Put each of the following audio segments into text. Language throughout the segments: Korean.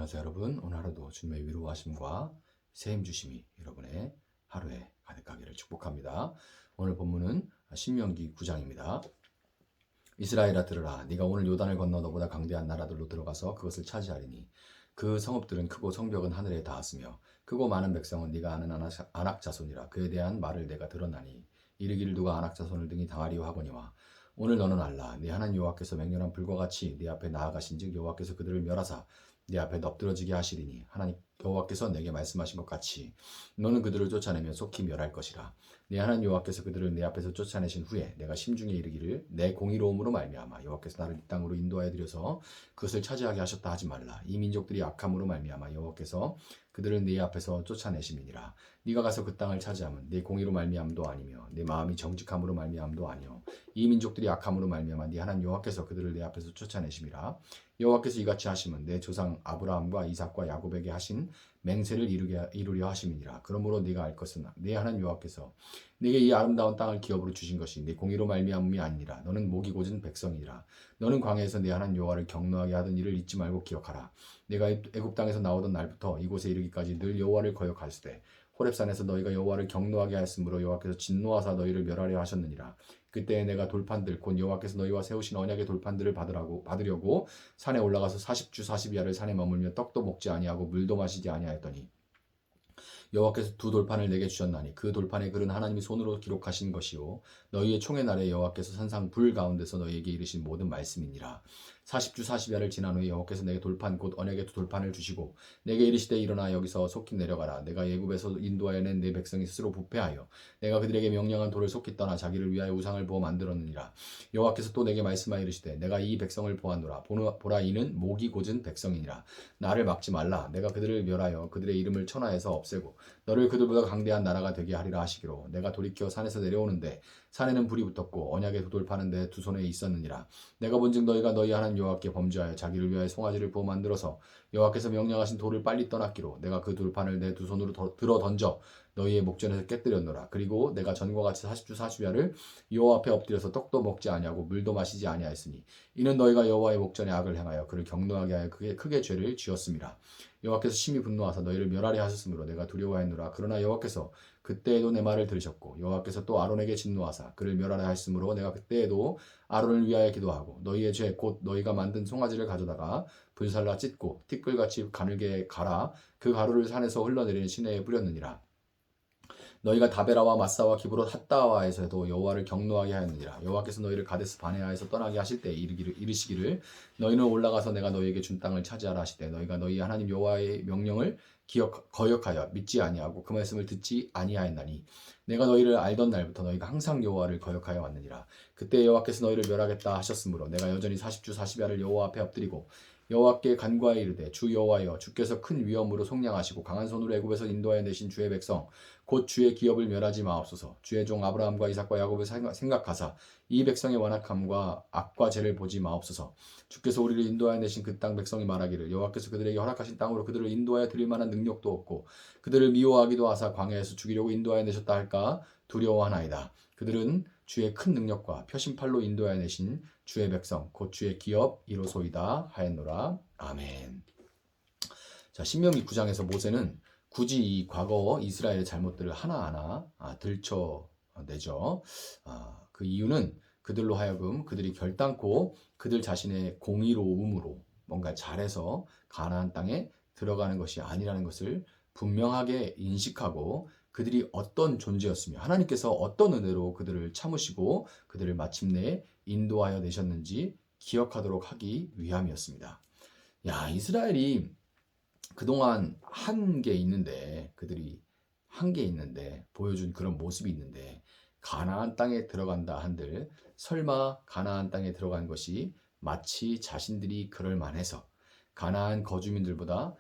안녕하세요 여러분. 오늘 하루도 주님의 위로하심과 세임 주심이 여러분의 하루에 가득하기를 축복합니다. 오늘 본문은 신명기 9장입니다. 이스라엘아 들으라. 네가 오늘 요단을 건너 너보다 강대한 나라들로 들어가서 그것을 차지하리니 그 성읍들은 크고 성벽은 하늘에 닿았으며 크고 많은 백성은 네가 아는 아낙 자손이라. 그에 대한 말을 내가 들었나니 이르기를 누가 아낙 자손을 등이 당하리요 하거니와 오늘 너는 알라. 네 하나님 여호와께서 맹렬한 불과 같이 네 앞에 나아가신즉 여호와께서 그들을 멸하사 네 앞에 엎드러지게 하시리니 하나님 여호와께서 내게 말씀하신 것 같이 너는 그들을 쫓아내며 속히 멸할 것이라. 네 하나님 여호와께서 그들을 내 앞에서 쫓아내신 후에 내가 심중에 이르기를 내 공의로움으로 말미암아 여호와께서 나를 이 땅으로 인도하여 들여서 그것을 차지하게 하셨다 하지 말라. 이 민족들이 악함으로 말미암아 여호와께서 그들을 네 앞에서 쫓아내심이니라. 네가 가서 그 땅을 차지하면 네 공의로 말미암도 아니며 네 마음이 정직함으로 말미암도 아니요 이 민족들이 악함으로 말미암아 네 하나님 여호와께서 그들을 내 앞에서 쫓아내심이라. 여호와께서 이같이 하시면 내 조상 아브라함과 이삭과 야곱에게 하신 맹세를 이루려 하심이니라. 그러므로 네가 알 것은 내 하나님 여호와께서 네게 이 아름다운 땅을 기업으로 주신 것이 네 공의로 말미암음이 아니니라. 너는 목이 곧은 백성이라. 너는 광야에서 네 하나님 여호와를 경노하게 하던 일을 잊지 말고 기억하라. 내가 애굽 땅에서 나오던 날부터 이곳에 이르기까지 늘 여호와를 거역하시되 호렙산에서 너희가 여호와를 경노하게 하였으므로 여호와께서 진노하사 너희를 멸하려 하셨느니라. 그때 내가 돌판들 곧 여호와께서 너희와 세우신 언약의 돌판들을 받으려고 산에 올라가서 40주 40야를 산에 머물며 떡도 먹지 아니하고 물도 마시지 아니하였더니 여호와께서 두 돌판을 내게 주셨나니 그 돌판의 글은 하나님이 손으로 기록하신 것이요 너희의 총의 날에 여호와께서 산상 불 가운데서 너희에게 이르신 모든 말씀이니라. 40주 40야를 지난 후에 여호와께서 내게 돌판 곧 언약의 두 돌판을 주시고 내게 이르시되 일어나 여기서 속히 내려가라. 내가 애굽에서 인도하여 낸 내 백성이 스스로 부패하여 내가 그들에게 명령한 돌을 속히 떠나 자기를 위하여 우상을 부어 만들었느니라. 여호와께서 또 내게 말씀하여 이르시되 내가 이 백성을 보았노라. 보라 이는 목이 곧은 백성이니라. 나를 막지 말라. 내가 그들을 멸하여 그들의 이름을 천하에서 없애고 너를 그들보다 강대한 나라가 되게 하리라 하시기로 내가 돌이켜 산에서 내려오는데 산에는 불이 붙었고 언약의 두 돌판은 내 두 손에 있었느니라. 내가 본즉 너희가 너희 하나님 여호와께 범죄하여 자기를 위하여 송아지를 부어 만들어서 여호와께서 명령하신 돌을 빨리 떠났기로 내가 그 돌판을 내 두 손으로 들어 던져 너희의 목전에서 깨뜨렸노라. 그리고 내가 전과 같이 40주 40야를 여호와 앞에 엎드려서 떡도 먹지 아니하고 물도 마시지 아니하였으니 이는 너희가 여호와의 목전에 악을 행하여 그를 경노하게 하여 크게 죄를 지었음이라. 여호와께서 심히 분노하사 너희를 멸하려 하셨으므로 내가 두려워하였노라. 그러나 여호와께서 그때에도 내 말을 들으셨고 여호와께서 또 아론에게 진노하사 그를 멸하려 하셨으므로 내가 그때에도 아론을 위하여 기도하고 너희의 죄 곧 너희가 만든 송아지를 가져다가 불살라 찢고 티끌같이 가늘게 갈아 그 가루를 산에서 흘러내리는 시내에 뿌렸느니라. 너희가 다베라와 마사와 기브롯 핫다와에서도 여호와를 경노하게 하였느니라. 여호와께서 너희를 가데스 바네아에서 떠나게 하실 때 이르시기를 너희는 올라가서 내가 너희에게 준 땅을 차지하라 하시되 너희가 너희 하나님 여호와의 명령을 거역하여 믿지 아니하고 그 말씀을 듣지 아니하였나니 내가 너희를 알던 날부터 너희가 항상 여호와를 거역하여 왔느니라. 그때 여호와께서 너희를 멸하겠다 하셨으므로 내가 여전히 40주 40야를 여호와 앞에 엎드리고 여호와께 간구하여 이르되 주 여호와여 주께서 큰 위엄으로 속량하시고 강한 손으로 애굽에서 인도하여 내신 주의 백성 곧 주의 기업을 멸하지 마옵소서. 주의 종 아브라함과 이삭과 야곱을 생각하사 이 백성의 완악함과 악과 죄를 보지 마옵소서. 주께서 우리를 인도하여 내신 그 땅 백성이 말하기를 여호와께서 그들에게 허락하신 땅으로 그들을 인도하여 드릴 만한 능력도 없고 그들을 미워하기도 하사 광야에서 죽이려고 인도하여 내셨다 할까 두려워하나이다. 그들은 주의 큰 능력과 표심팔로 인도하여 내신 주의 백성 곧 주의 기업 이로소이다 하였노라. 아멘. 자, 신명기 9장에서 모세는 굳이 이 과거 이스라엘의 잘못들을 하나하나 들춰내죠. 그 이유는 그들로 하여금 그들이 결단코 그들 자신의 공의로움으로 뭔가 잘해서 가나안 땅에 들어가는 것이 아니라는 것을 분명하게 인식하고 그들이 어떤 존재였으며 하나님께서 어떤 은혜로 그들을 참으시고 그들을 마침내 인도하여 내셨는지 기억하도록 하기 위함이었습니다. 야, 이스라엘이 그동안 그들이 한계 있는데 보여준 그런 모습이 있는데 가나안 땅에 들어간다 한들 설마 가나안 땅에 들어간 것이 마치 자신들이 그럴 만해서 가나안 거주민들보다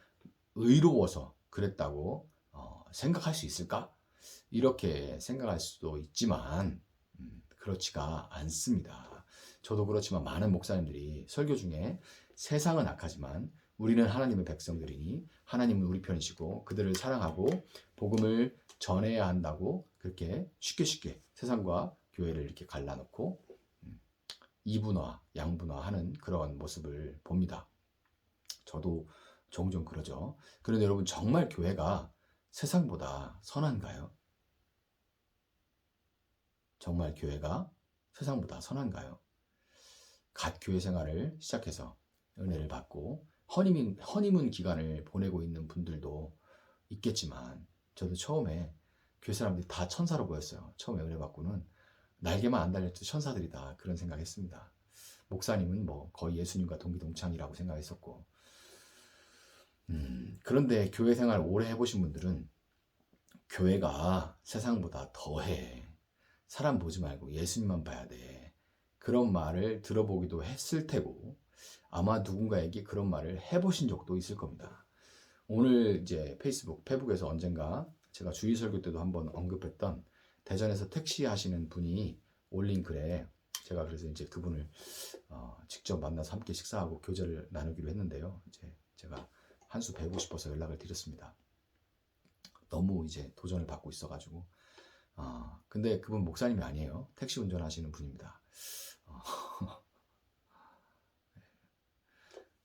의로워서 그랬다고 생각할 수 있을까? 이렇게 생각할 수도 있지만 그렇지가 않습니다. 저도 그렇지만 많은 목사님들이 설교 중에 세상은 악하지만 우리는 하나님의 백성들이니 하나님은 우리 편이시고 그들을 사랑하고 복음을 전해야 한다고 그렇게 쉽게 세상과 교회를 이렇게 갈라놓고 이분화, 양분화하는 그런 모습을 봅니다. 저도 종종 그러죠. 그런데 여러분 정말 교회가 세상보다 선한가요? 정말 교회가 세상보다 선한가요? 갓 교회 생활을 시작해서 은혜를 받고 허니문 기간을 보내고 있는 분들도 있겠지만 저도 처음에 교회 사람들이 다 천사로 보였어요. 처음에 은혜 받고는 날개만 안 달렸지 천사들이다 그런 생각했습니다. 목사님은 뭐 거의 예수님과 동기동창이라고 생각했었고 그런데 교회 생활 오래 해보신 분들은 교회가 세상보다 더해. 사람 보지 말고 예수님만 봐야 돼. 그런 말을 들어보기도 했을 테고 아마 누군가에게 그런 말을 해보신 적도 있을 겁니다. 오늘 이제 페북에서 언젠가 제가 주일 설교 때도 한번 언급했던 대전에서 택시 하시는 분이 올린 글에 제가 그래서 이제 그분을 직접 만나서 함께 식사하고 교제를 나누기로 했는데요. 이제 제가 한 수 배우고 싶어서 연락을 드렸습니다. 너무 이제 도전을 받고 있어가지고 근데 그분 목사님이 아니에요. 택시 운전하시는 분입니다.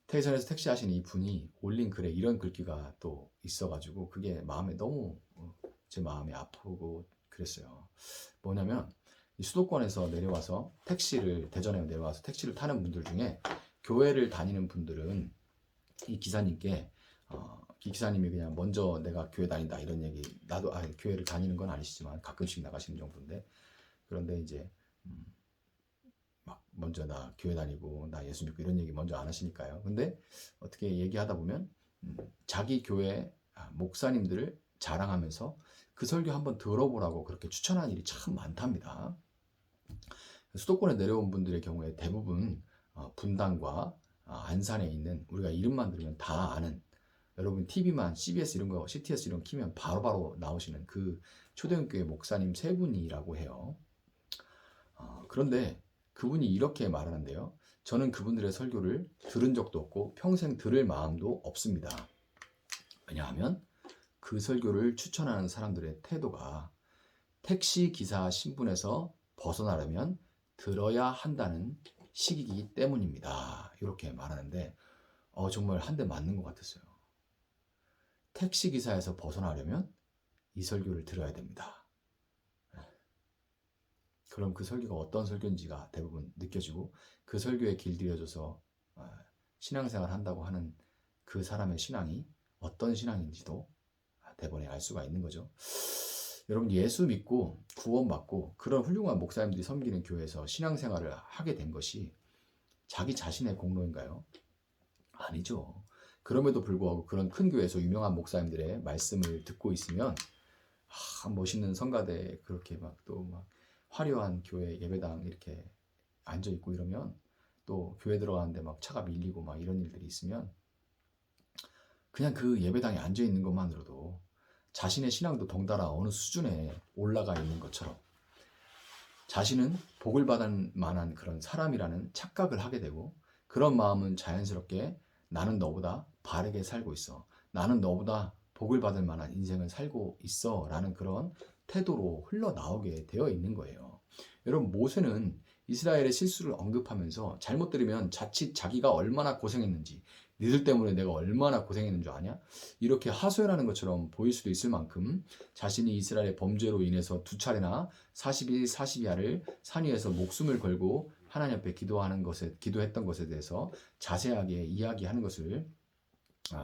대전에서 택시 하시는 이 분이 올린 글에 이런 글귀가 또 있어가지고 그게 마음에 너무 제 마음이 아프고 그랬어요. 뭐냐면 이 수도권에서 내려와서 대전에 내려와서 택시를 타는 분들 중에 교회를 다니는 분들은 이 기사님께 이 기사님이 그냥 먼저 내가 교회 다닌다 이런 얘기 나도 교회를 다니는 건 아니시지만 가끔씩 나가시는 정도인데 그런데 이제 막 먼저 나 교회 다니고 나 예수 믿고 이런 얘기 먼저 안 하시니까요. 근데 어떻게 얘기하다 보면 자기 교회 목사님들을 자랑하면서 그 설교 한번 들어보라고 그렇게 추천하는 일이 참 많답니다. 수도권에 내려온 분들의 경우에 대부분 분당과 안산에 있는 우리가 이름만 들으면 다 아는 여러분 TV만 CBS 이런 거 CTS 이런 거 키면 바로바로 나오시는 그 초대형교회 목사님 세 분이라고 해요. 그런데 그분이 이렇게 말하는데요. 저는 그분들의 설교를 들은 적도 없고 평생 들을 마음도 없습니다. 왜냐하면 그 설교를 추천하는 사람들의 태도가 택시 기사 신분에서 벗어나려면 들어야 한다는 식이기 때문입니다. 이렇게 말하는데 정말 한 대 맞는 것 같았어요. 택시 기사에서 벗어나려면 이 설교를 들어야 됩니다. 그럼 그 설교가 어떤 설교인지가 대부분 느껴지고 그 설교에 길들여져서 신앙생활 한다고 하는 그 사람의 신앙이 어떤 신앙인지도 대번에 알 수가 있는 거죠. 여러분 예수 믿고 구원받고 그런 훌륭한 목사님들이 섬기는 교회에서 신앙생활을 하게 된 것이 자기 자신의 공로인가요? 아니죠. 그럼에도 불구하고 그런 큰 교회에서 유명한 목사님들의 말씀을 듣고 있으면 멋있는 성가대 그렇게 막 화려한 교회 예배당 이렇게 앉아 있고 이러면 또 교회 들어가는데 막 차가 밀리고 막 이런 일들이 있으면 그냥 그 예배당에 앉아 있는 것만으로도 자신의 신앙도 덩달아 어느 수준에 올라가 있는 것처럼 자신은 복을 받을 만한 그런 사람이라는 착각을 하게 되고 그런 마음은 자연스럽게 나는 너보다 바르게 살고 있어. 나는 너보다 복을 받을 만한 인생을 살고 있어. 라는 그런 태도로 흘러나오게 되어 있는 거예요. 여러분 모세는 이스라엘의 실수를 언급하면서 잘못 들으면 자칫 자기가 얼마나 고생했는지 니들 때문에 내가 얼마나 고생했는 줄 아냐? 이렇게 하소연하는 것처럼 보일 수도 있을 만큼 자신이 이스라엘의 범죄로 인해서 2차례나 40일 40야를 산 위에서 목숨을 걸고 하나님 앞에 기도했던 것에 대해서 자세하게 이야기하는 것을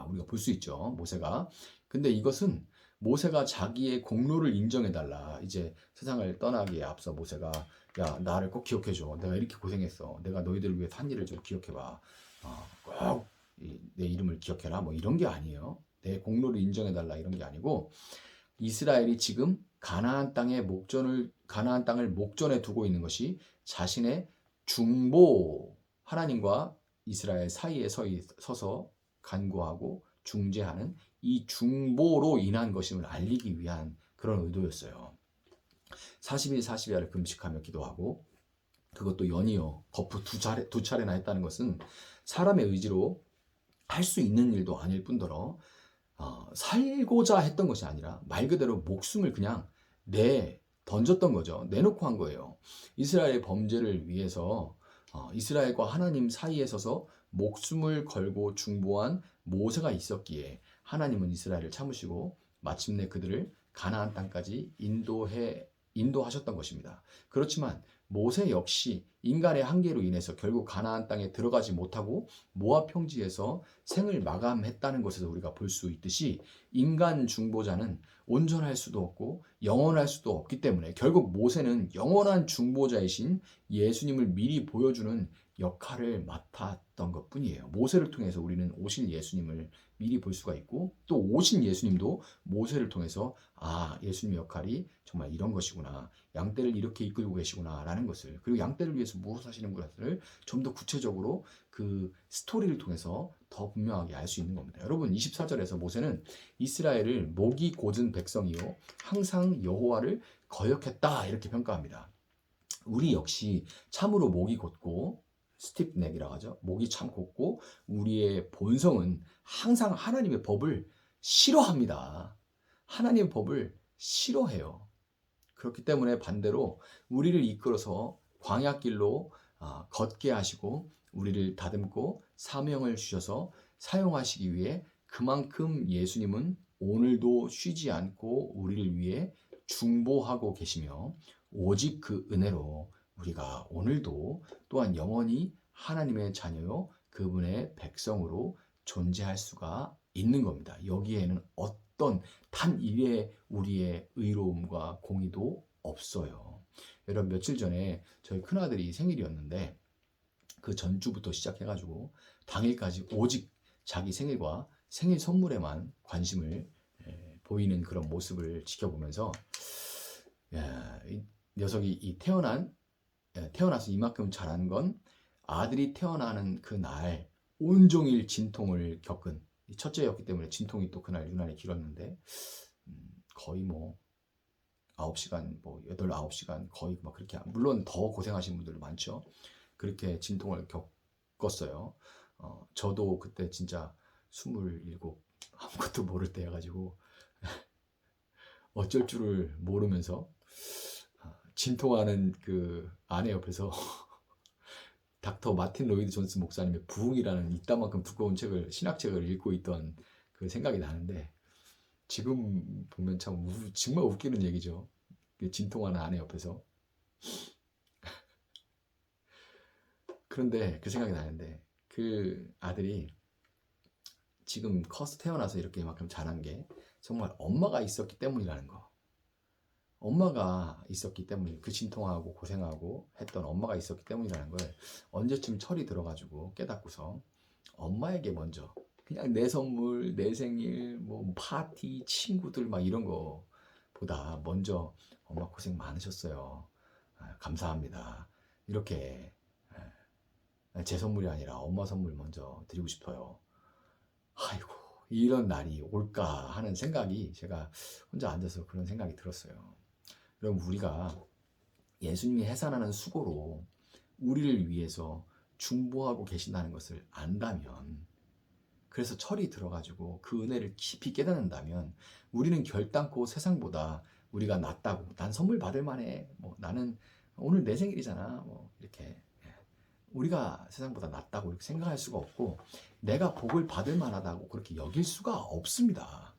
우리가 볼 수 있죠. 모세가. 근데 이것은 모세가 자기의 공로를 인정해달라. 이제 세상을 떠나기에 앞서 모세가 야 나를 꼭 기억해줘. 내가 이렇게 고생했어. 내가 너희들을 위해 한 일을 좀 기억해봐. 꼭 내 이름을 기억해라. 뭐 이런 게 아니에요. 내 공로를 인정해달라 이런 게 아니고 이스라엘이 지금 가나안 땅을 목전에 두고 있는 것이 자신의 중보 하나님과 이스라엘 사이에 서서 간구하고 중재하는 이 중보로 인한 것임을 알리기 위한 그런 의도였어요. 40일 40야를 금식하며 기도하고 그것도 연이어 거푸 두 차례나 했다는 것은 사람의 의지로 할 수 있는 일도 아닐 뿐더러 살고자 했던 것이 아니라 말 그대로 목숨을 그냥 던졌던 거죠. 내놓고 한 거예요. 이스라엘의 범죄를 위해서 이스라엘과 하나님 사이에 서서 목숨을 걸고 중보한 모세가 있었기에 하나님은 이스라엘을 참으시고 마침내 그들을 가나안 땅까지 인도하셨던 것입니다. 그렇지만 모세 역시 인간의 한계로 인해서 결국 가나안 땅에 들어가지 못하고 모압 평지에서 생을 마감했다는 것에서 우리가 볼 수 있듯이 인간 중보자는 온전할 수도 없고 영원할 수도 없기 때문에 결국 모세는 영원한 중보자이신 예수님을 미리 보여주는 역할을 맡았던 것뿐이에요. 모세를 통해서 우리는 오실 예수님을 미리 볼 수가 있고 또 오신 예수님도 모세를 통해서 예수님의 역할이 정말 이런 것이구나. 양떼를 이렇게 이끌고 계시구나 라는 것을, 그리고 양떼를 위해서 무엇을 하시는 것을 좀 더 구체적으로 그 스토리를 통해서 더 분명하게 알 수 있는 겁니다. 여러분 24절에서 모세는 이스라엘을 목이 곧은 백성이요 항상 여호와를 거역했다 이렇게 평가합니다. 우리 역시 참으로 목이 곧고 스티프넥이라고 하죠. 목이 참 곧고 우리의 본성은 항상 하나님의 법을 싫어합니다. 하나님의 법을 싫어해요. 그렇기 때문에 반대로 우리를 이끌어서 광야길로 걷게 하시고 우리를 다듬고 사명을 주셔서 사용하시기 위해 그만큼 예수님은 오늘도 쉬지 않고 우리를 위해 중보하고 계시며 오직 그 은혜로 우리가 오늘도 또한 영원히 하나님의 자녀요 그분의 백성으로 존재할 수가 있는 겁니다. 여기에는 어떤 단 일의 우리의 의로움과 공의도 없어요. 여러분 며칠 전에 저희 큰아들이 생일이었는데 그 전주부터 시작해가지고 당일까지 오직 자기 생일과 생일 선물에만 관심을 보이는 그런 모습을 지켜보면서 이 녀석이 태어나서 이만큼 자란 건 아들이 태어나는 그날 온종일 진통을 겪은 첫째였기 때문에 진통이 또 그날 유난히 길었는데 거의 9시간 8, 9시간 거의 그렇게, 물론 더 고생하신 분들도 많죠. 그렇게 진통을 겪었어요. 저도 그때 진짜 27 아무것도 모를 때여가지고 어쩔 줄을 모르면서 진통하는 그 아내 옆에서 닥터 마틴 로이드 존스 목사님의 부흥이라는 이따만큼 두꺼운 신학책을 읽고 있던 그 생각이 나는데 지금 보면 참 정말 웃기는 얘기죠. 진통하는 아내 옆에서. 그런데 그 생각이 나는데 그 아들이 지금 커서 태어나서 이렇게 이만큼 자란 게 정말 엄마가 있었기 때문이라는 거. 엄마가 있었기 때문에 그 진통하고 고생하고 했던 엄마가 있었기 때문이라는 걸 언제쯤 철이 들어가지고 깨닫고서 엄마에게 먼저 그냥 내 선물, 내 생일, 파티, 친구들 이런 거보다 먼저 엄마 고생 많으셨어요. 감사합니다. 이렇게 제 선물이 아니라 엄마 선물 먼저 드리고 싶어요. 아이고 이런 날이 올까 하는 생각이 제가 혼자 앉아서 그런 생각이 들었어요. 그럼 우리가 예수님이 해산하는 수고로 우리를 위해서 중보하고 계신다는 것을 안다면, 그래서 철이 들어가지고 그 은혜를 깊이 깨닫는다면 우리는 결단코 세상보다 우리가 낫다고, 난 선물 받을 만해, 나는 오늘 내 생일이잖아, 이렇게 우리가 세상보다 낫다고 이렇게 생각할 수가 없고 내가 복을 받을 만하다고 그렇게 여길 수가 없습니다.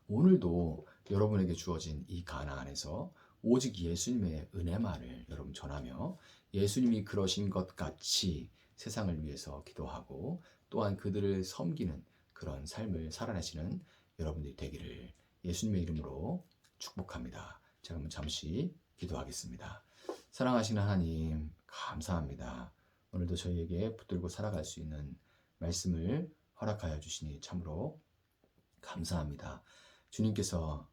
오늘도 여러분에게 주어진 이 가나안에서 오직 예수님의 은혜만을 여러분 전하며 예수님이 그러신 것 같이 세상을 위해서 기도하고 또한 그들을 섬기는 그런 삶을 살아내시는 여러분들이 되기를 예수님의 이름으로 축복합니다. 제가 한번 잠시 기도하겠습니다. 사랑하시는 하나님 감사합니다. 오늘도 저희에게 붙들고 살아갈 수 있는 말씀을 허락하여 주시니 참으로 감사합니다. 주님께서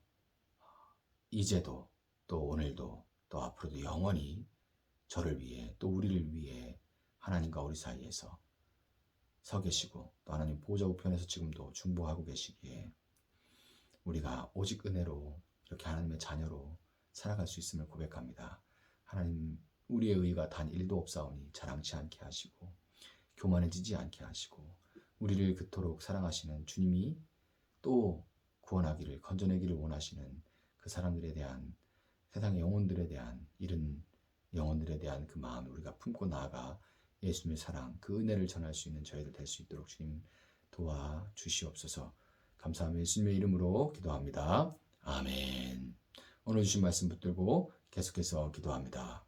이제도 또 오늘도 또 앞으로도 영원히 저를 위해 또 우리를 위해 하나님과 우리 사이에서 서 계시고 또 하나님 보좌 우편에서 지금도 중보하고 계시기에 우리가 오직 은혜로 이렇게 하나님의 자녀로 살아갈 수 있음을 고백합니다. 하나님 우리의 의가 단 1도 없사오니 자랑치 않게 하시고 교만해지지 않게 하시고 우리를 그토록 사랑하시는 주님이 또 구원하기를 건져내기를 원하시는 그 사람들에 대한 세상의 영혼들에 대한 잃은 영혼들에 대한 그 마음을 우리가 품고 나아가 예수님의 사랑, 그 은혜를 전할 수 있는 저희들 될 수 있도록 주님 도와주시옵소서. 감사하며 예수님의 이름으로 기도합니다. 아멘. 오늘 주신 말씀 붙들고 계속해서 기도합니다.